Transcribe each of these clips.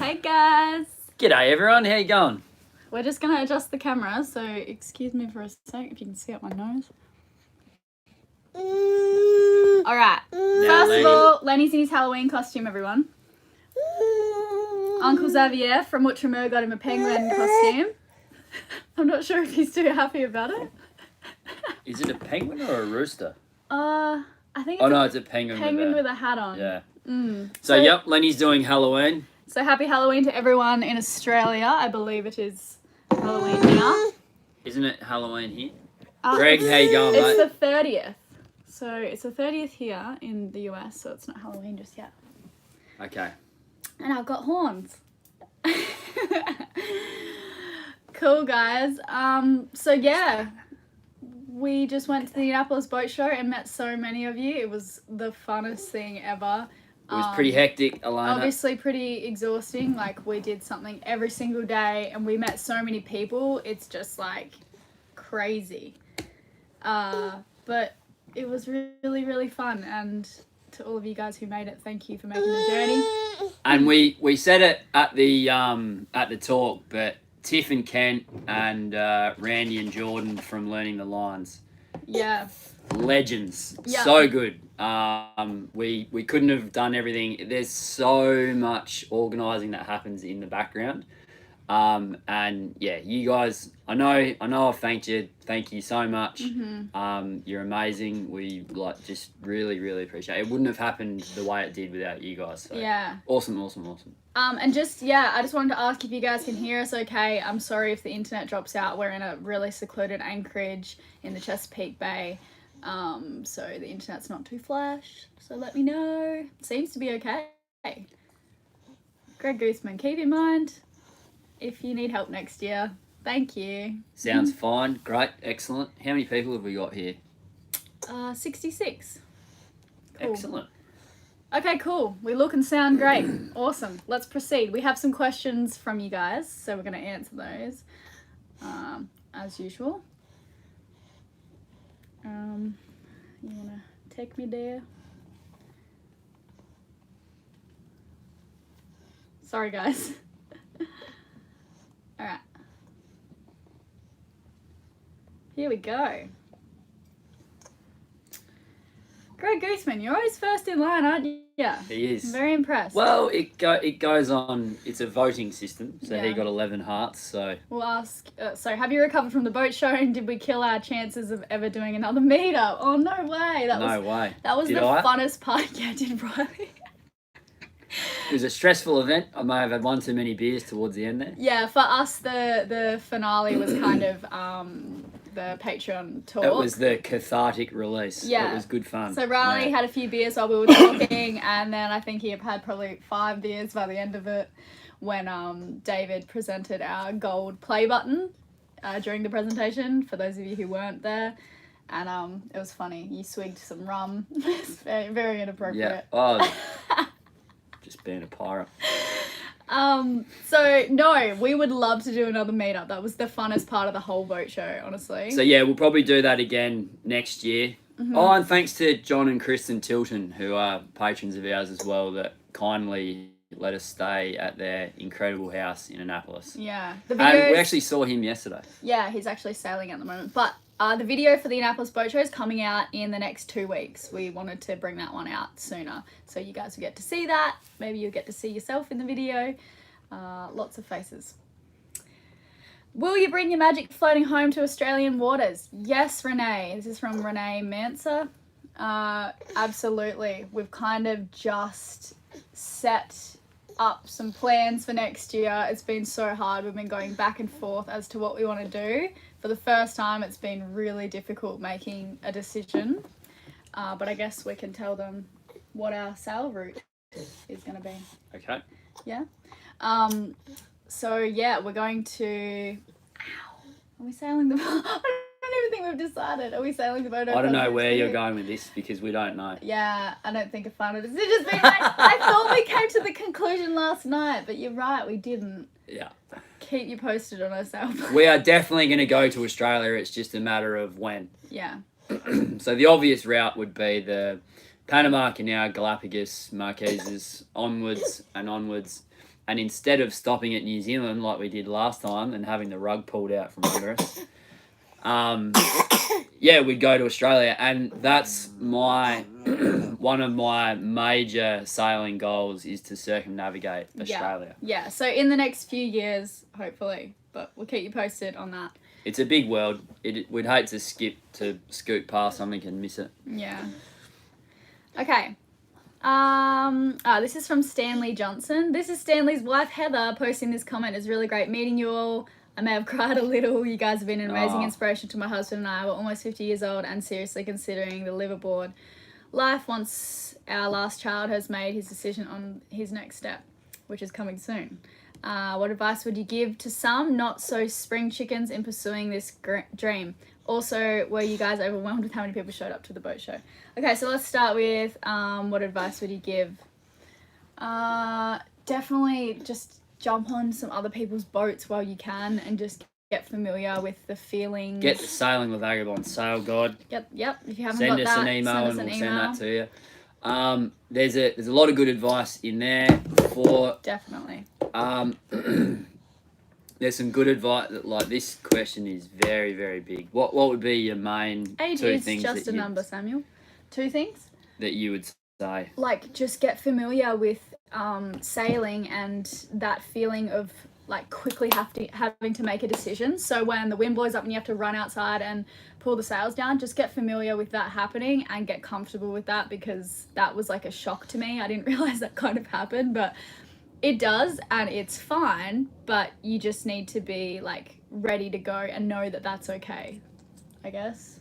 Hey guys. G'day everyone, how you going? We're just going to adjust the camera, so excuse me for a sec if you can see up my nose. Alright, first of all, Lenny's in his Halloween costume, everyone. Uncle Xavier from Outremer got him a penguin costume. I'm not sure if he's too happy about it. Is it a penguin or a rooster? I think it's a penguin with a hat on. Yeah. Mm. So yep, Lenny's doing Halloween. So happy Halloween to everyone in Australia. I believe it is Halloween now. Isn't it Halloween here? Greg, how you going, mate? It's the 30th. So it's the 30th here in the US, so it's not Halloween just yet. Okay. And I've got horns. Cool, guys. So yeah, we just went to the Indianapolis Boat Show and met so many of you. It was the funnest thing ever. It was pretty hectic, Alana. Obviously pretty exhausting. Like, we did something every single day and we met so many people. It's just like crazy. But it was really, really fun. And to all of you guys who made it, thank you for making the journey. And we said it at the talk, but Tiff and Kent and Randy and Jordan from Learning the Lines. Yeah. Legends. Yeah. So good. We couldn't have done everything. There's so much organising that happens in the background. And yeah, you guys, I know I've thanked you. Thank you so much. Mm-hmm. You're amazing. We just really, really appreciate it. It wouldn't have happened the way it did without you guys. So Yeah. Awesome. And I just wanted to ask if you guys can hear us okay. I'm sorry if the internet drops out. We're in a really secluded anchorage in the Chesapeake Bay. So the internet's not too flash. So let me know. Seems to be okay. Greg Gooseman, keep in mind if you need help next year. Thank you. Sounds fine. Great. Excellent. How many people have we got here? 66. Cool. Excellent. Okay, cool. We look and sound great. Awesome. Let's proceed. We have some questions from you guys, so we're going to answer those as usual. You want to take me there? Sorry, guys. All right. Here we go. Greg Gooseman, you're always first in line, aren't you? Yeah. He is. I'm very impressed. Well, it goes on. It's a voting system, so Yeah. he got 11 hearts. So We'll ask, so have you recovered from the boat show and did we kill our chances of ever doing another meetup? Oh, no way. No way. That was Did the I? funnest part. Yeah, did Riley. It was a stressful event. I may have had one too many beers towards the end there. Yeah, for us, the finale was kind of the Patreon talk. It was the cathartic release. Yeah. It was good fun. So Riley Yeah. had a few beers while we were talking, and then I think he had probably 5 beers by the end of it when David presented our gold play button during the presentation, for those of you who weren't there. And it was funny. You swigged some rum. It's very, very inappropriate. Yeah. Oh, just being a pirate. So no, we would love to do another meetup. That was the funnest part of the whole boat show, honestly. So yeah, we'll probably do that again next year. Oh, and thanks to John and Kristen Tilton, who are patrons of ours as well, that kindly let us stay at their incredible house in Annapolis. Yeah. And we actually saw him yesterday. Yeah, he's actually sailing at the moment. But the video for the Annapolis Boat Show is coming out in the next 2 weeks. We wanted to bring that one out sooner, so you guys will get to see that. Maybe you'll get to see yourself in the video. Lots of faces. Will you bring your magic floating home to Australian waters? Yes, Renee. This is from Renee Manser. Absolutely. We've kind of just set up some plans for next year. It's been so hard. We've been going back and forth as to what we want to do. For the first time, it's been really difficult making a decision. But I guess we can tell them what our sail route is going to be. Okay. Yeah. So yeah, we're going to. Ow! Are we sailing the boat? I don't even think we've decided. Are we sailing the boat? I don't know where you're going with this because we don't know. Yeah, I don't think a final decision's been made. I thought we came to the conclusion last night, but you're right, we didn't. Yeah. Keep you posted on our sail boat. We are definitely going to go to Australia. It's just a matter of when. Yeah. So the obvious route would be the Panama Canal, Galapagos, Marquesas, onwards and onwards. and instead of stopping at New Zealand like we did last time and having the rug pulled out from under us, yeah, we'd go to Australia, and that's my one of my major sailing goals is to circumnavigate Australia. Yeah, so in the next few years, hopefully, but we'll keep you posted on that. It's a big world. We'd hate to scoot past something and miss it. Yeah. Okay. This is from Stanley Johnson. This is Stanley's wife, Heather, posting this comment. It's really great meeting you all. I may have cried a little. You guys have been an amazing inspiration to my husband and I. We're almost 50 years old and seriously considering the liveaboard life once our last child has made his decision on his next step, which is coming soon. What advice would you give to some not so spring chickens in pursuing this dream? Also, were you guys overwhelmed with how many people showed up to the boat show? Okay, so let's start with what advice would you give? Definitely just jump on some other people's boats while you can and just get familiar with the feelings. Get the Sailing with Vagabond Sail Guide. Yep. If you haven't send got us that, an email and send us we'll an send email. that to you. There's a lot of good advice in there for Definitely. there's some good advice. Like, this question is very, very big. What would be your main Age two is things just a number, Samuel. 2 things? that you would say? Like, just get familiar with sailing and that feeling of like quickly having to make a decision. So when the wind blows up and you have to run outside and pull the sails down, just get familiar with that happening and get comfortable with that, because that was like a shock to me. I didn't realize that kind of happened, but it does, and it's fine, but you just need to be like ready to go and know that that's okay, I guess.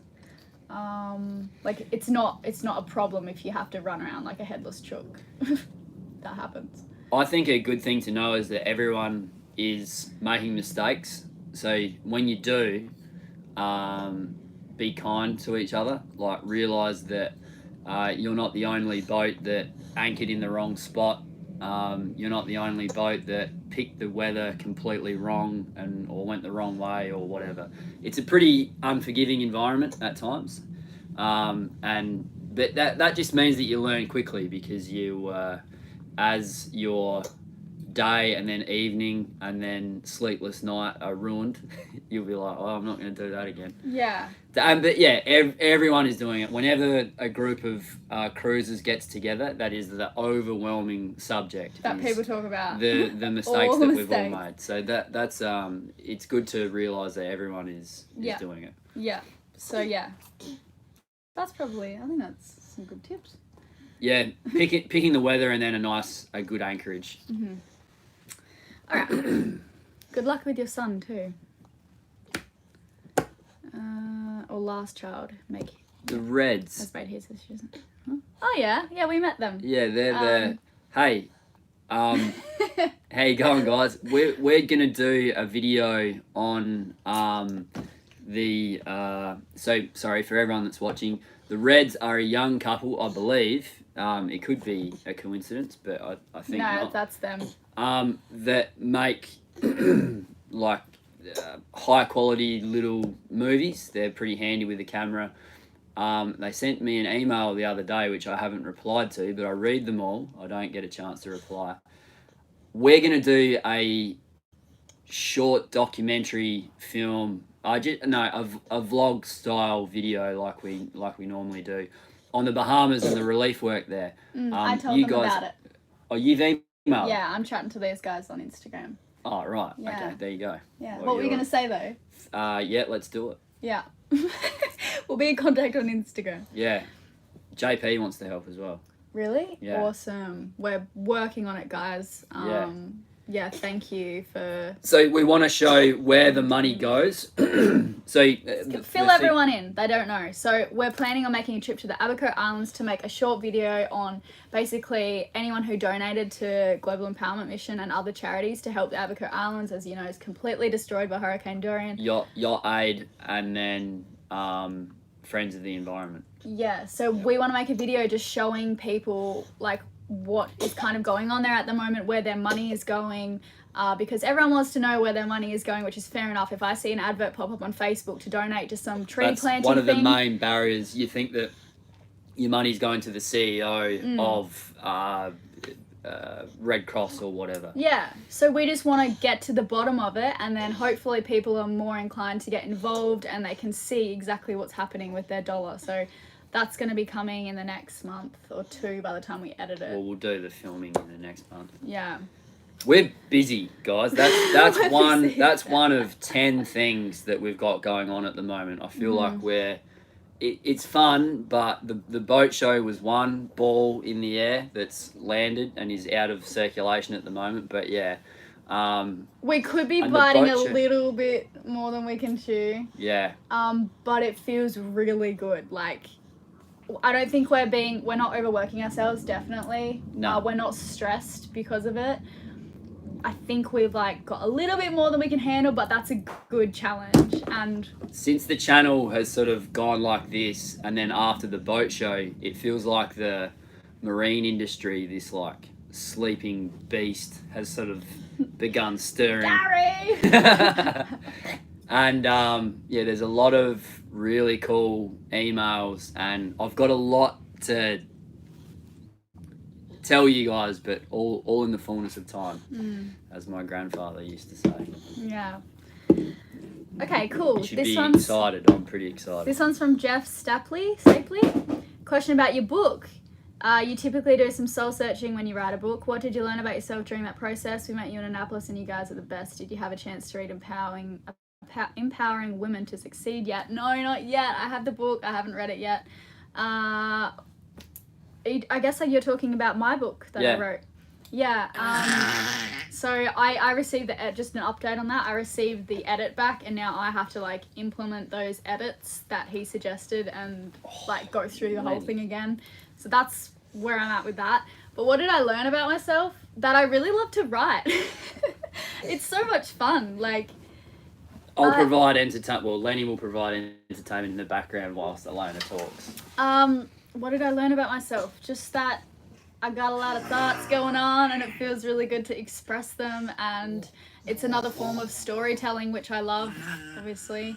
Like, it's not a problem if you have to run around like a headless chook. That happens. I think a good thing to know is that everyone is making mistakes. So when you do, be kind to each other. Like, realise that you're not the only boat that anchored in the wrong spot. You're not the only boat that picked the weather completely wrong or went the wrong way or whatever. It's a pretty unforgiving environment at times, but that just means that you learn quickly, because you, as your day and then evening and then sleepless night are ruined, you'll be like, oh, I'm not going to do that again. Yeah. But yeah, everyone is doing it. Whenever a group of cruisers gets together, that is the overwhelming subject that people talk about. the mistakes that we've all made. So that's it's good to realise that everyone is doing it. Yeah. So yeah, that's probably, I think that's some good tips. Yeah, picking the weather and then a good anchorage. Mm-hmm. All right. Good luck with your son too. Or last child, Meg. The Reds. Has made his decision. Huh? Oh yeah, we met them. Yeah, they're the. Hey, how you going, guys? We're gonna do a video on so sorry for everyone that's watching. The Reds are a young couple, I believe. It could be a coincidence, but I think no, not. that's them. That make like high quality little movies. They're pretty handy with the camera. They sent me an email the other day, which I haven't replied to, but I read them all. I don't get a chance to reply. We're going to do a short documentary film. A vlog style video like we normally do on the Bahamas and the relief work there. I told them about it. Oh, you've emailed? Yeah, I'm chatting to these guys on Instagram. Oh, right. Yeah. Okay, there you go. Yeah. What were you going to say though? Yeah, let's do it. Yeah. We'll be in contact on Instagram. Yeah. JP wants to help as well. Really? Yeah. Awesome. We're working on it, guys. Yeah, thank you for... So we want to show where the money goes. So fill everyone in. They don't know. So we're planning on making a trip to the Abaco Islands to make a short video on basically anyone who donated to Global Empowerment Mission and other charities to help the Abaco Islands, as you know, is completely destroyed by Hurricane Dorian. Yacht Aid, and then Friends of the Environment. Yeah, so we want to make a video just showing people like what is kind of going on there at the moment, where their money is going, because everyone wants to know where their money is going, which is fair enough. If I see an advert pop up on Facebook to donate to some tree planting one of thing, the main barriers. You think that your money's going to the CEO of Red Cross or whatever. Yeah, so we just want to get to the bottom of it, and then hopefully people are more inclined to get involved and they can see exactly what's happening with their dollar. So that's going to be coming in the next month or two by the time we edit it. Well, we'll do the filming in the next month. Yeah. We're busy, guys. That's We're one busy. that's one of 10 things that we've got going on at the moment. I feel like it's fun, but the boat show was one ball in the air that's landed and is out of circulation at the moment. But yeah, we could be and the biting a boat show- little bit more than we can chew. yeah, But it feels really good. Like, I don't think we're not overworking ourselves, definitely. No. We're not stressed because of it. I think we've like got a little bit more than we can handle, but that's a good challenge. And since the channel has sort of gone like this, and then after the boat show, it feels like the marine industry, this like sleeping beast, has sort of begun stirring. Gary! And yeah, there's a lot of really cool emails, and I've got a lot to tell you guys, but all in the fullness of time, as my grandfather used to say. Yeah. Okay, cool. You should be excited. I'm pretty excited. This one's from Jeff Stapley. Question about your book. You typically do some soul searching when you write a book. What did you learn about yourself during that process? We met you in Annapolis and you guys are the best. Did you have a chance to read Empowering Women to Succeed yet? No, not yet. I have the book. I haven't read it yet. I guess like you're talking about my book that I wrote. Yeah. So I received just an update on that. I received the edit back, and now I have to like implement those edits that he suggested and like go through the whole thing again. So that's where I'm at with that. But what did I learn about myself? That I really love to write. It's so much fun. Like, I'll provide entertainment. Well, Lenny will provide entertainment in the background whilst Alona talks. What did I learn about myself? Just that I got a lot of thoughts going on, and it feels really good to express them, and it's another form of storytelling, which I love, obviously.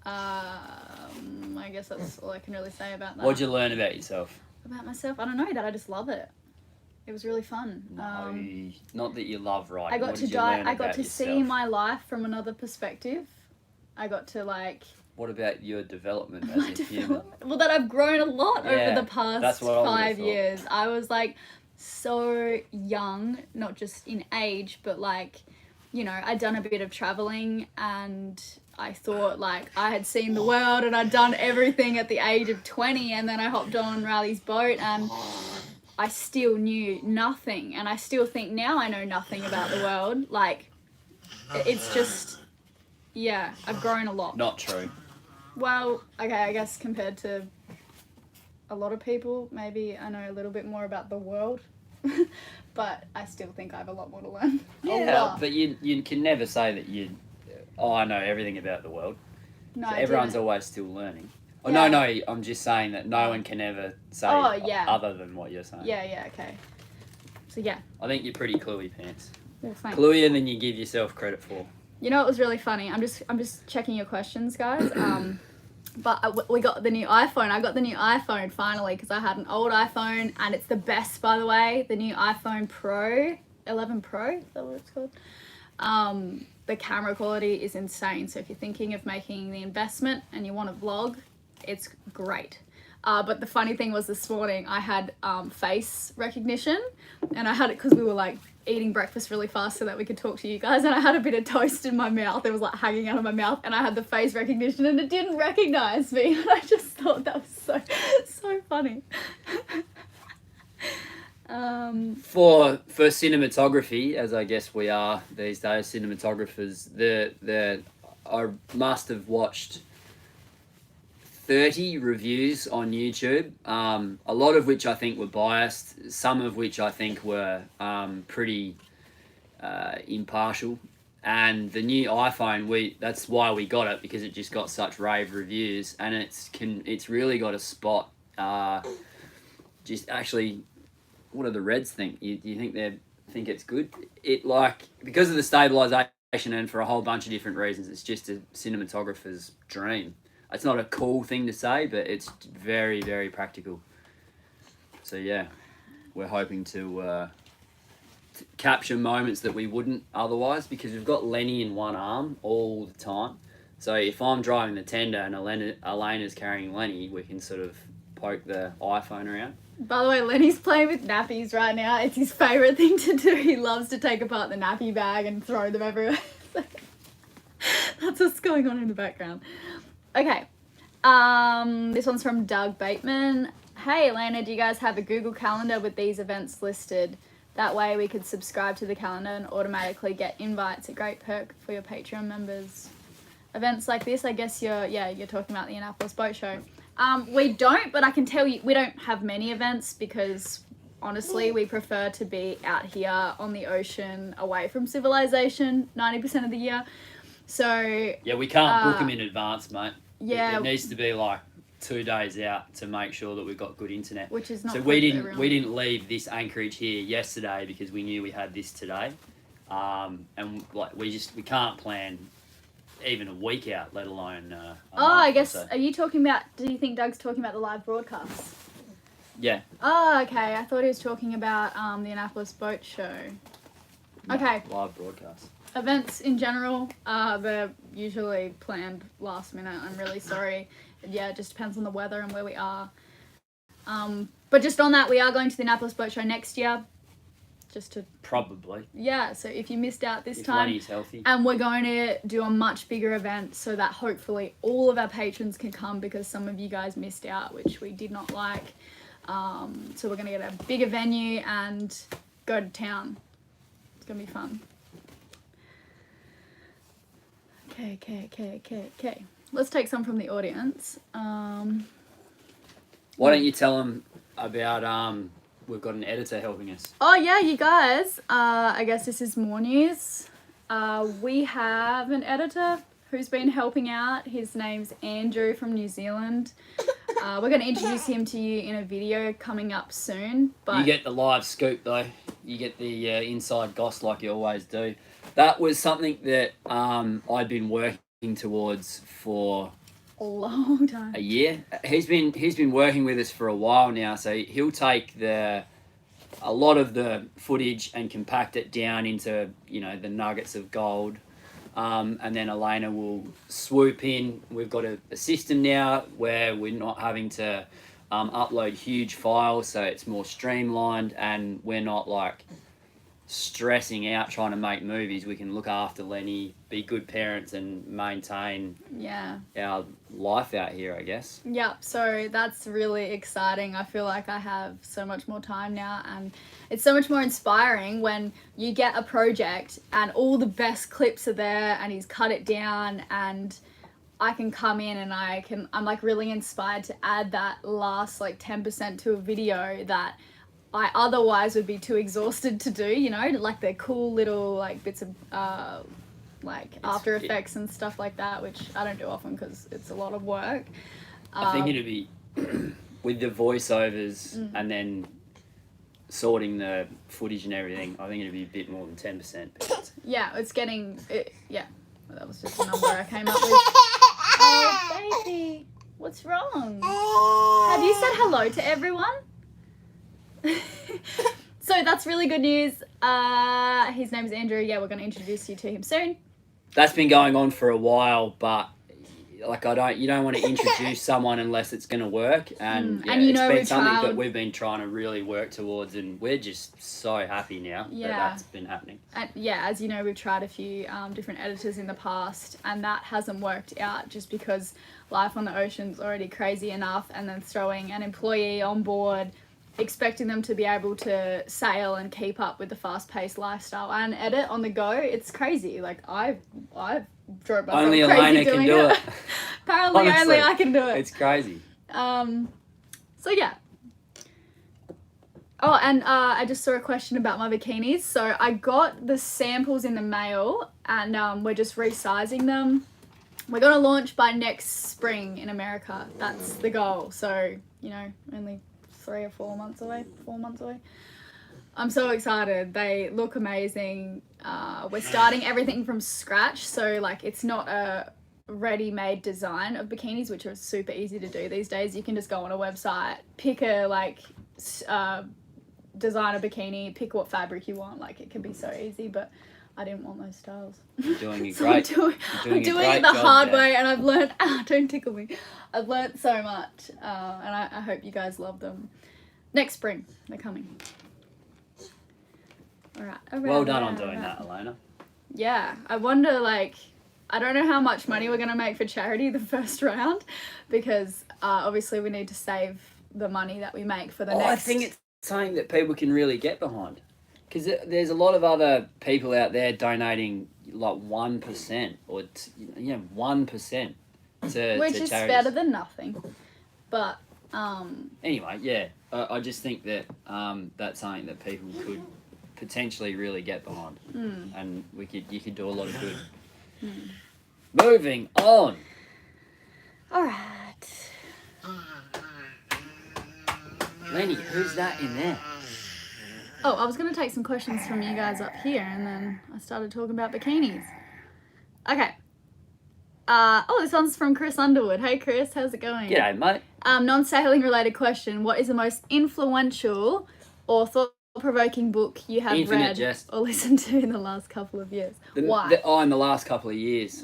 I guess that's all I can really say about that. What'd you learn about yourself? About myself? I don't know, that I just love it. It was really fun. No, not that you love writing. I got What to did you learn I got about to see yourself? my life from another perspective. I got to like... What about your development as a human? Well, that I've grown a lot over the past that's what I would've 5 thought. years. I was like so young, not just in age, but like, you know, I'd done a bit of traveling, and I thought like I had seen the world and I'd done everything at the age of 20, and then I hopped on Riley's boat and I still knew nothing, and I still think now I know nothing about the world. Like, it's just, yeah, I've grown a lot. Not true. Well, okay, I guess compared to a lot of people, maybe I know a little bit more about the world, but I still think I have a lot more to learn. Yeah, but you can never say that I know everything about the world. No, So I everyone's didn't. always still learning. Oh, Yeah. no, I'm just saying that no one can ever say other than what you're saying. Yeah, okay. So yeah, I think you're pretty cluey pants. well, thanks. Cluier than you give yourself credit for. You know, it was really funny. I'm just checking your questions, guys. But we got the new iPhone. I got the new iPhone finally because I had an old iPhone, and it's the best, by the way. The new iPhone Pro, 11 Pro, is that what it's called? The camera quality is insane. So if you're thinking of making the investment and you want to vlog, it's great. But the funny thing was this morning I had face recognition, and I had it because we were like eating breakfast really fast so that we could talk to you guys, and I had a bit of toast in my mouth. It was like hanging out of my mouth, and I had the face recognition and it didn't recognize me, and I just thought that was so funny. For cinematography, as I guess we are these days, cinematographers, I must have watched 30 reviews on YouTube, a lot of which I think were biased, some of which I think were pretty impartial. And the new iPhone, that's why we got it, because it just got such rave reviews, and it's really got a spot. Just actually, what do the Reds think? Do you think they think it's good? It because of the stabilization and for a whole bunch of different reasons, it's just a cinematographer's dream. It's not a cool thing to say, but it's very, very practical. So yeah, we're hoping to capture moments that we wouldn't otherwise, because we've got Lenny in one arm all the time. So if I'm driving the tender and Elena's carrying Lenny, we can sort of poke the iPhone around. By the way, Lenny's playing with nappies right now. It's his favourite thing to do. He loves to take apart the nappy bag and throw them everywhere. That's what's going on in the background. Okay. This one's from Doug Bateman. Hey, Elena, do you guys have a Google Calendar with these events listed? That way we could subscribe to the calendar and automatically get invites. A great perk for your Patreon members. Events like this, I guess you're talking about the Annapolis Boat Show. We don't, but I can tell you, we don't have many events because honestly, we prefer to be out here on the ocean, away from civilization, 90% of the year. So yeah, we can't book them in advance, mate. Yeah, it needs to be like 2 days out to make sure that we've got good internet. Which is not. So we didn't leave this anchorage here yesterday because we knew we had this today, and like we can't plan even a week out, let alone. I guess. So. Are you talking about? Do you think Doug's talking about the live broadcasts? Yeah. Oh, okay. I thought he was talking about the Annapolis Boat Show. No, okay. Live broadcasts. Events in general, they're usually planned last minute. I'm really sorry. Yeah, it just depends on the weather and where we are. But just on that, we are going to the Annapolis Boat Show next year. Just to probably. Yeah, so if you missed out this time, Lenny's healthy. And we're going to do a much bigger event so that hopefully all of our patrons can come, because some of you guys missed out, which we did not like. So we're going to get a bigger venue and go to town. It's going to be fun. Okay. Let's take some from the audience. Why don't you tell them about we've got an editor helping us? Oh yeah, you guys. I guess this is more news. We have an editor who's been helping out. His name's Andrew from New Zealand. We're going to introduce him to you in a video coming up soon. But you get the live scoop though. You get the inside goss like you always do. That was something that I'd been working towards for a long time. A year. He's been working with us for a while now, so he'll take a lot of the footage and compact it down into, you know, the nuggets of gold. And then Elena will swoop in. We've got a system now where we're not having to upload huge files, so it's more streamlined, and we're not like stressing out trying to make movies. We can look after Lenny, be good parents, and maintain our life out here, I guess. Yeah, so that's really exciting. I feel like I have so much more time now, and it's so much more inspiring when you get a project and all the best clips are there and he's cut it down, and I can come in and I'm like really inspired to add that last like 10% to a video that I otherwise would be too exhausted to do, you know, like the cool little like bits of like After Effects and stuff like that, which I don't do often because it's a lot of work. I think it'd be with the voiceovers and then sorting the footage and everything. I think it'd be a bit more than 10%. Yeah, it's getting that was just a number I came up with. Oh baby, what's wrong? Have you said hello to everyone? So that's really good news. His name's Andrew. Yeah, we're going to introduce you to him soon. That's been going on for a while, but like you don't want to introduce someone unless it's going to work, and and you know, it's been something that we've been trying to really work towards, and we're just so happy now that that's been happening. And as you know, we've tried a few different editors in the past, and that hasn't worked out just because life on the ocean's already crazy enough, and then throwing an employee on board, expecting them to be able to sail and keep up with the fast-paced lifestyle and edit on the go, it's crazy. Like I've drove myself only crazy Elena doing can do it. Apparently, Honestly, only I can do it. It's crazy. So yeah. Oh, and I just saw a question about my bikinis. So I got the samples in the mail, and we're just resizing them. We're gonna launch by next spring in America. That's the goal. So, you know, only 3 or 4 months away. I'm so excited. They look amazing. We're starting everything from scratch, so like it's not a ready-made design of bikinis, which are super easy to do these days. You can just go on a website, pick a like design a bikini, pick what fabric you want. Like, it can be so easy, but I didn't want those styles. You're doing a So great, I'm you're doing a it great the job hard there. way, and I've learned. Don't tickle me. I've learned so much, and I hope you guys love them. Next spring, they're coming. All right. Well done on doing that, Elena. Yeah, I wonder, like, I don't know how much money we're gonna make for charity the first round, because obviously we need to save the money that we make for the next. I think it's something that people can really get behind, because there's a lot of other people out there donating like 1% or 1% to which is charities. better than nothing, but Anyway, yeah, I just think that that's something that people could potentially really get behind, and you could do a lot of good. Moving on. all right. Lenny, who's that in there? Oh, I was gonna take some questions from you guys up here, and then I started talking about bikinis. Okay. This one's from Chris Underwood. Hey Chris, how's it going? G'day, mate. Non-sailing related question. What is the most influential or thought-provoking book you have Infinite read Jest. or listened to in the last couple of years? Why? In the last couple of years.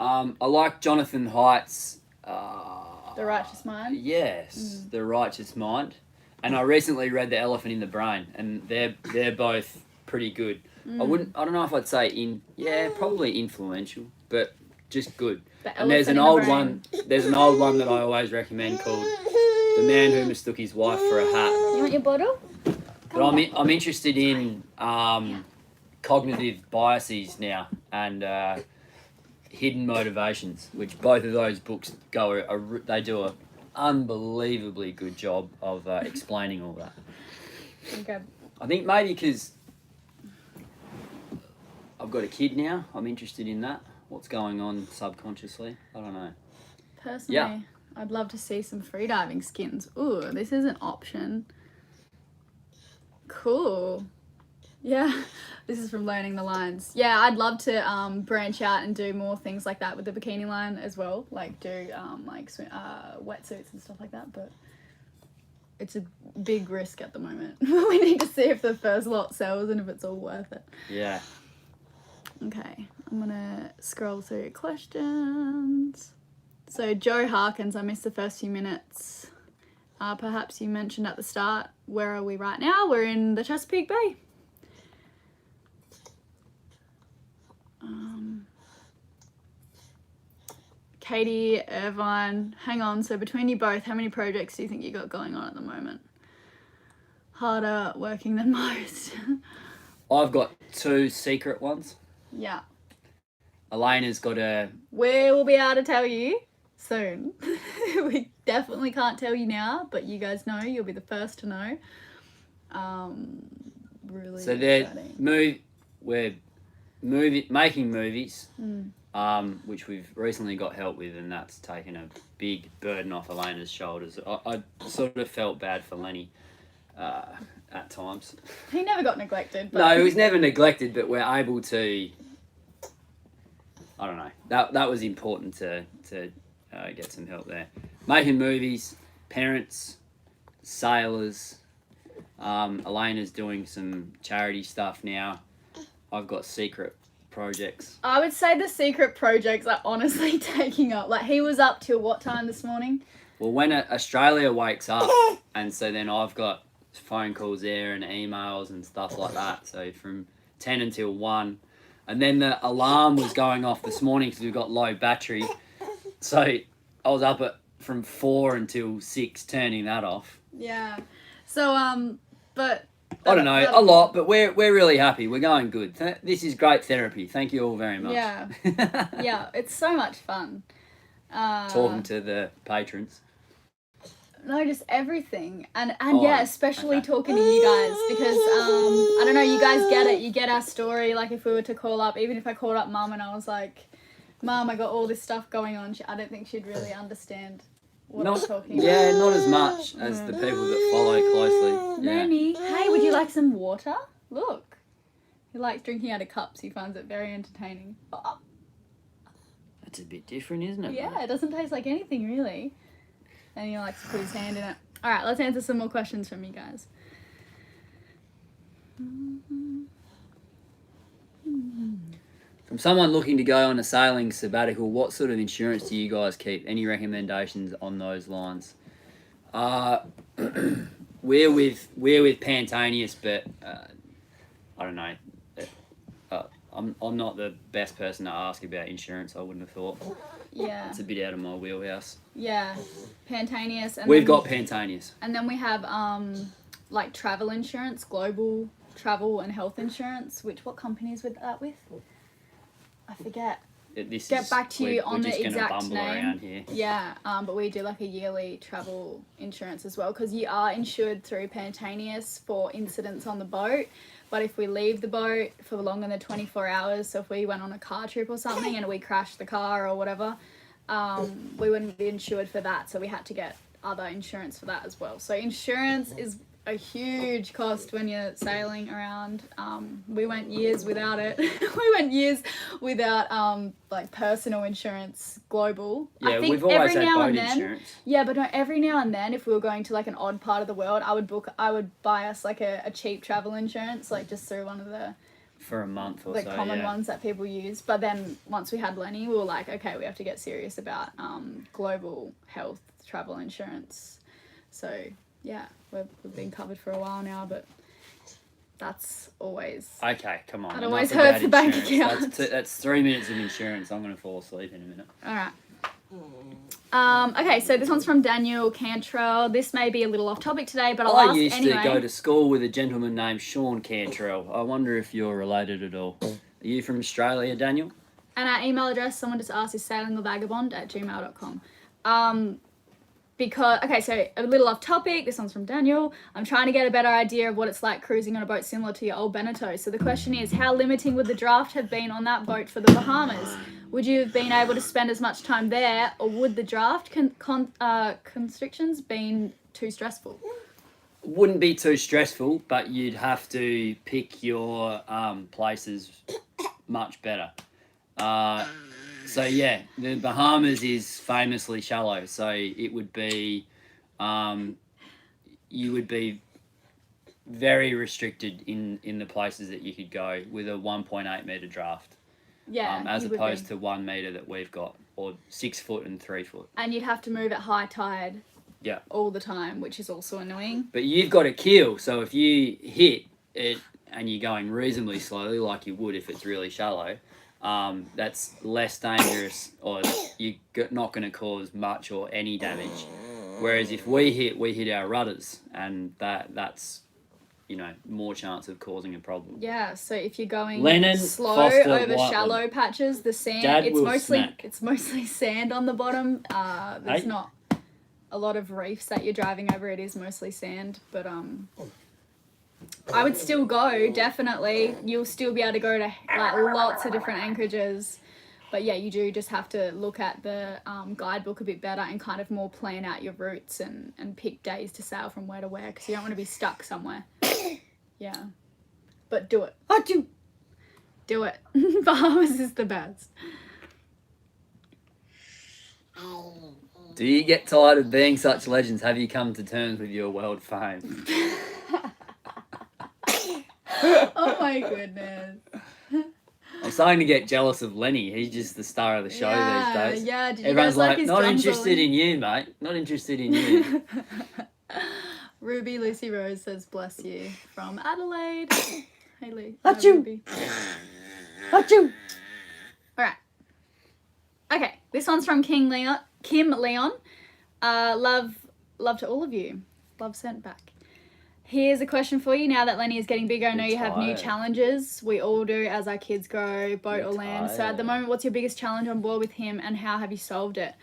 I like Jonathan Haidt's. The Righteous Mind? Yes, The Righteous Mind. And I recently read The Elephant in the Brain, and they're both pretty good. I don't know if I'd say probably influential, but just good. And there's an old one that I always recommend called The Man Who Mistook His Wife for a Hat. You want your bottle? But I'm interested in cognitive biases now and hidden motivations, which both of those books they do a unbelievably good job of explaining all that. Okay. I think maybe because I've got a kid now, I'm interested in that. What's going on subconsciously? I don't know. Personally, I'd love to see some freediving skins. Ooh, this is an option. Cool. Yeah, this is from Learning the Lines. Yeah, I'd love to branch out and do more things like that with the bikini line as well. Like do wetsuits and stuff like that. But it's a big risk at the moment. We need to see if the first lot sells and if it's all worth it. Yeah. Okay, I'm gonna scroll through questions. So Joe Harkins, I missed the first few minutes. Perhaps you mentioned at the start, where are we right now? We're in the Chesapeake Bay. Katie, Irvine, hang on. So between you both, how many projects do you think you got going on at the moment? Harder working than most. I've got 2 secret ones. Yeah. Elena's got a... We will be able to tell you soon. We definitely can't tell you now, but you guys know. You'll be the first to know. Really So we're making movies, which we've recently got help with, and that's taken a big burden off Elena's shoulders. I sort of felt bad for Lenny at times. He never got neglected. But... No, he was never neglected, but we're able to... I don't know. That was important to get some help there. Making movies, parents, sailors. Elena's doing some charity stuff now. I've got secret projects. I would say the secret projects are honestly taking up. Like, he was up till what time this morning? Well, when Australia wakes up, and so then I've got phone calls there and emails and stuff like that. So from 10 until 1. And then the alarm was going off this morning because we've got low battery. So I was up from 4 until 6 turning that off. Yeah. So, but... I don't know, a lot, but we're really happy. We're going good. This is great therapy. Thank you all very much. Yeah. Yeah, it's so much fun. Talking to the patrons. No, just everything. And Oh, yeah, especially okay. talking to you guys because, I don't know, you guys get it. You get our story. Like, if we were to call up, even if I called up Mum and I was like, Mum, I got all this stuff going on, I don't think she'd really understand what I'm talking about. Yeah, not as much as the people that follow closely. Yeah. Nanny, hey, would you like some water? Look. He likes drinking out of cups. He finds it very entertaining. Oh, That's a bit different, isn't it? yeah, it doesn't taste like anything, really. And he likes to put his hand in it. All right, let's answer some more questions from you guys. From someone looking to go on a sailing sabbatical, what sort of insurance do you guys keep? Any recommendations on those lines? We're with Pantanius, but I don't know. I'm not the best person to ask about insurance. I wouldn't have thought. Yeah. It's a bit out of my wheelhouse. Yeah. Pantanius. And We've got Pantanius. And then we have like travel insurance, global travel and health insurance. What company is with that with? I forget. Get back to you on the exact name. Around here. Yeah, but we do like a yearly travel insurance as well, because you are insured through Pantanius for incidents on the boat. But if we leave the boat for longer than 24 hours, so if we went on a car trip or something and we crashed the car or whatever, we wouldn't be insured for that. So we had to get other insurance for that as well. So insurance is a huge cost when you're sailing around. We went years without it. We went years without like personal insurance global. Yeah, I think we've always every had now boat and then, insurance. yeah, but no, every now and then if we were going to like an odd part of the world, I would buy us like a cheap travel insurance, like just through one of the For a month or the so, common yeah. ones that people use. But then once we had Lenny, we were like, okay, we have to get serious about global health travel insurance. So yeah, we've been covered for a while now, but that's always... Okay, come on. That enough always about hurts the bank insurance. account. That's 3 minutes of insurance. I'm going to fall asleep in a minute. Alright. Okay, so this one's from Daniel Cantrell. This may be a little off topic today, but I'll I ask used anyway. to go to school with a gentleman named Sean Cantrell. I wonder if you're related at all. Are you from Australia, Daniel? And our email address, someone just asked, is sailingthevagabond@gmail.com. Because, okay, so a little off topic, this one's from Daniel. I'm trying to get a better idea of what it's like cruising on a boat similar to your old Beneteau. So the question is, how limiting would the draft have been on that boat for the Bahamas? Would you have been able to spend as much time there, or would the draft constrictions been too stressful? Wouldn't be too stressful, but you'd have to pick your places much better. So yeah, the Bahamas is famously shallow, so it would be, you would be very restricted in the places that you could go with a 1.8 metre draft. Yeah, as you would opposed be. to 1 metre that we've got, or 6 foot and 3 foot. And you'd have to move at high tide. Yeah. All the time, which is also annoying. But you've got a keel, so if you hit it and you're going reasonably slowly, like you would if it's really shallow, that's less dangerous, or you're not going to cause much or any damage. Whereas if we hit our rudders, and that's, you know, more chance of causing a problem. Yeah, so if you're going slow Foster, over Whiteland. shallow patches, the sand Dad it's will mostly snack. it's mostly sand on the bottom. There's Hey. not a lot of reefs that you're driving over. It is mostly sand, but I would still go, definitely. You'll still be able to go to like lots of different anchorages. But yeah, you do just have to look at the guidebook a bit better and kind of more plan out your routes and pick days to sail from where to where, because you don't want to be stuck somewhere. Yeah. But do it. Do it. Bahamas is the best. Do you get tired of being such legends? Have you come to terms with your world fame? Oh my goodness. I'm starting to get jealous of Lenny. He's just the star of the show these days. Yeah, did you Everyone's guys like like, his not drum interested rolling? in you, mate. Not interested in you. Ruby Lucy Rose says, bless you, from Adelaide. Hey, Lee. Achoo. Ruby. Achoo! Alright. Okay, this one's from Kim Leon. Love to all of you. Love sent back. Here's a question for you. Now that Lenny is getting bigger, I know you have new tired. challenges. We all do as our kids grow, boat You're or land. So at tired. the moment, what's your biggest challenge on board with him, and how have you solved it?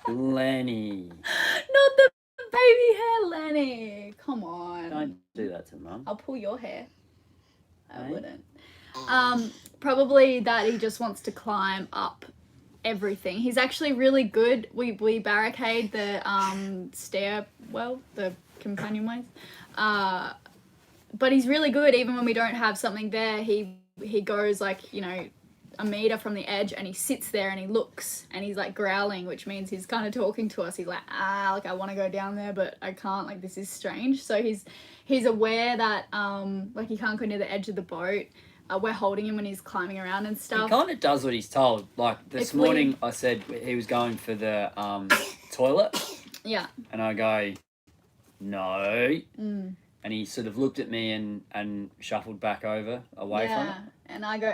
Lenny. Not the baby hair, Lenny. Come on. Don't do that to Mum. I'll pull your hair. I Hey? wouldn't. Probably that he just wants to climb up everything. He's actually really good. We barricade the stairwell, the companionways. But he's really good even when we don't have something there. He goes like, you know, a meter from the edge, and he sits there and he looks and he's like growling, which means he's kind of talking to us. He's like, like I want to go down there, but I can't. Like this is strange. So he's aware that like he can't go near the edge of the boat. We're holding him when he's climbing around and He stuff. kind of does what he's told. Like this morning, I said he was going for the toilet, Yeah. and I go, no. And he sort of looked at me and shuffled back away from it. And I go,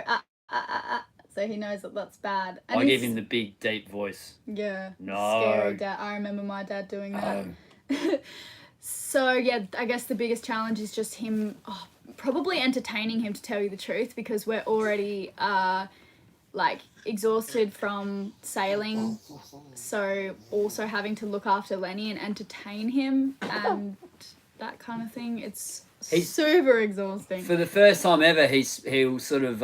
so he knows that that's bad. And I give him the big, deep voice. Yeah. No. Scary dad. I remember my dad doing that. So, yeah, I guess the biggest challenge is just him, probably entertaining him, to tell you the truth, because we're already, like, exhausted from sailing. So, also having to look after Lenny and entertain him and that kind of thing. It's super exhausting. For the first time ever, he'll sort of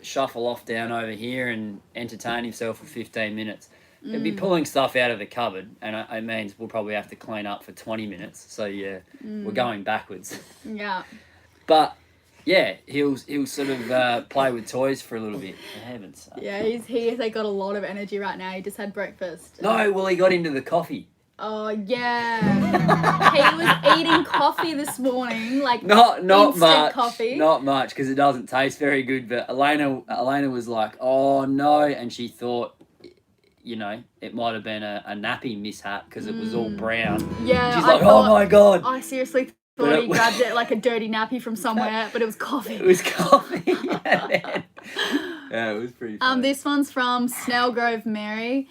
shuffle off down over here and entertain himself for 15 minutes. He'll be pulling stuff out of the cupboard, and it means we'll probably have to clean up for 20 minutes. So yeah, we're going backwards. Yeah. But yeah, he'll sort of play with toys for a little bit. For heaven's sake. Yeah, he's got a lot of energy right now. He just had breakfast. No, well, he got into the coffee. Oh yeah, he was eating coffee this morning, like Not much, coffee. Not much, because it doesn't taste very good. But Elena was like, "Oh no," and she thought, you know, it might have been a nappy mishap because it was all brown. Yeah, she's like, "Oh my god!" I seriously thought he grabbed it like a dirty nappy from somewhere, but it was coffee. It was coffee. Yeah, it was pretty funny. This one's from Snellgrove Mary.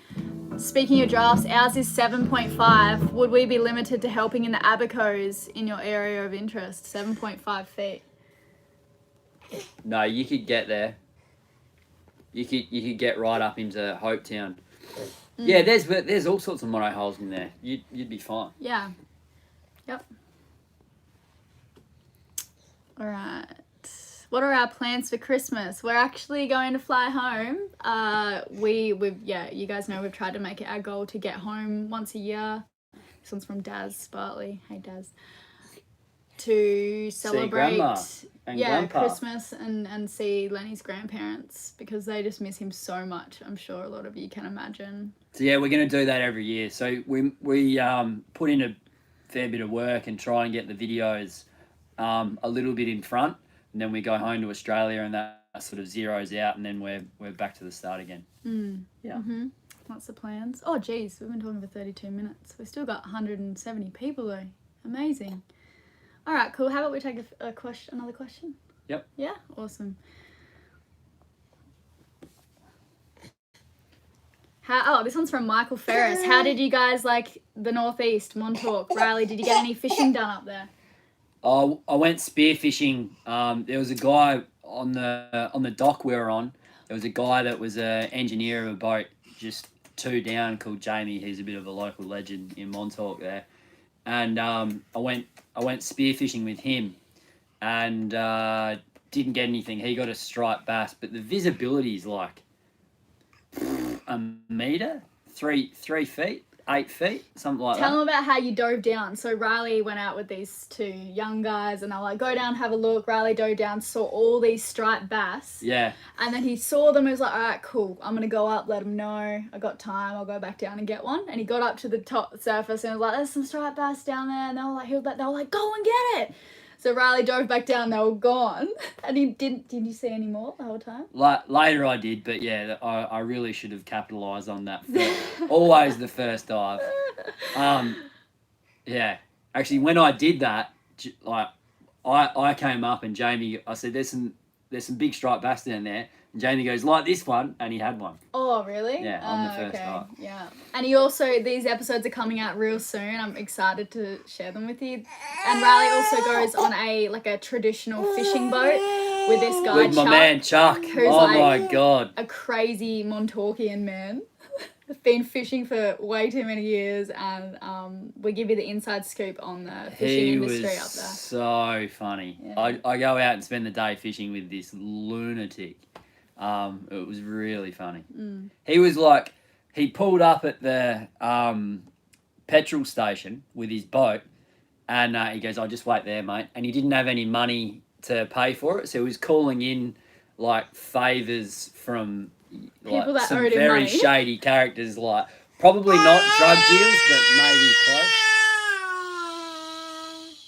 Speaking of drafts, ours is 7.5. Would we be limited to helping in the abacos in your area of interest? 7.5 feet. No, you could get there. You could get right up into Hopetown. Yeah, there's all sorts of monohulls in there. You'd be fine. Yeah. Yep. All right. What are our plans for Christmas? We're actually going to fly home. You guys know we've tried to make it our goal to get home once a year. This one's from Daz Bartley. Hey, Daz. To celebrate, Grandma and Grandpa. Christmas and see Lenny's grandparents, because they just miss him so much. I'm sure a lot of you can imagine. So yeah, we're going to do that every year. So we put in a fair bit of work and try and get the videos a little bit in front. And then we go home to Australia, and that sort of zeroes out, and then we're back to the start again. Yeah. Mm-hmm. What's the plans? Oh, geez, we've been talking for 32 minutes. We've still got 170 people, though. Amazing. All right, cool. How about we take another question? Yep. Yeah? Awesome. This one's from Michael Ferris. How did you guys like the Northeast, Montauk, Riley? Did you get any fishing done up there? I went spearfishing. There was a guy on the dock we were on. There was a guy that was an engineer of a boat just 2 down called Jamie. He's a bit of a local legend in Montauk there. And I went spearfishing with him, and didn't get anything. He got a striped bass, but the visibility is like a meter, 3 feet. 8 feet, something like that. Tell them about how you dove down. So Riley went out with these 2 young guys, and they're like, go down, have a look. Riley dove down, saw all these striped bass. Yeah. And then he saw them and was like, all right, cool. I'm going to go up, let them know. I got time. I'll go back down and get one. And he got up to the top surface and was like, there's some striped bass down there. And they were like, go and get it. So Riley dove back down, they were gone. And did you see any more the whole time? Later I did, but yeah, I really should have capitalised on that. Always the first dive. Yeah. Actually, when I did that, like I came up and Jamie, I said, there's some big striped bass down there. And Jamie goes, like this one, and he had one. Oh, really? Yeah, on the first dive. Yeah. And he also, these episodes are coming out real soon. I'm excited to share them with you. And Riley also goes on a traditional fishing boat with this guy, with my Chuck, man Chuck. who's Oh my God. a crazy Montaukian man. Been fishing for way too many years, and we give you the inside scoop on the fishing industry up there. So funny. Yeah. I go out and spend the day fishing with this lunatic. It was really funny. He was like, he pulled up at the petrol station with his boat, and he goes, I'll just wait there, mate. And he didn't have any money to pay for it, so he was calling in like favors from like People that some owed him very money. shady characters, like probably not drug deals, but maybe close.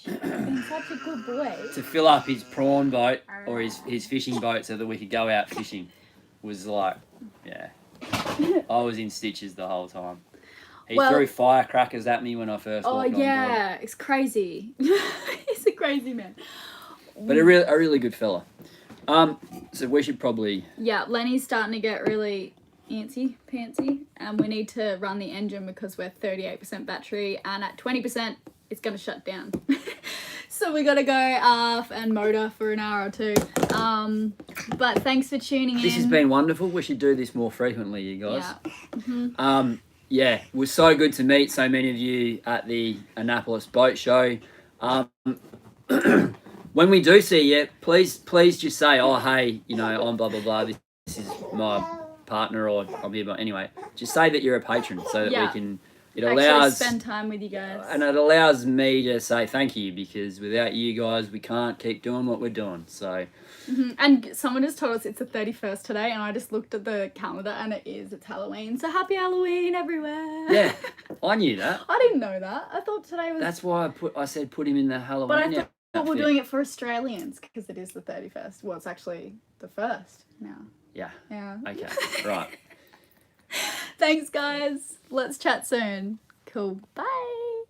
Being such a good boy. To fill up his prawn boat or his fishing boat so that we could go out fishing was like, yeah. I was in stitches the whole time. He Well- threw firecrackers at me when I first Oh walked on board. yeah, it's crazy. He's a crazy man. But a really good fella. So we should probably Yeah, Lenny's starting to get really pantsy, and we need to run the engine because we're 38% battery, and at 20% it's gonna shut down. So we gotta go and motor for an hour or two. But thanks for tuning in. This has been wonderful. We should do this more frequently, you guys. Yeah. Yeah, it was so good to meet so many of you at the Annapolis Boat Show. When we do see you, please just say, oh, hey, you know, I'm blah, blah, blah. This is my partner, or I'm here. But anyway, just say that you're a patron so that Yeah. we can, it Actually allows, spend time with you guys. and it allows me to say thank you, because without you guys, we can't keep doing what we're doing. So, And someone just told us it's the 31st today, and I just looked at the calendar and it's Halloween. So happy Halloween everywhere. yeah, I knew that. I didn't know that. I thought today was. That's why I said put him in the Halloween But I thought we're outfit. doing it for Australians because it is the 31st. Well, it's actually the 1st now. Yeah, Yeah. okay, right. Thanks, guys. Let's chat soon. Cool. Bye.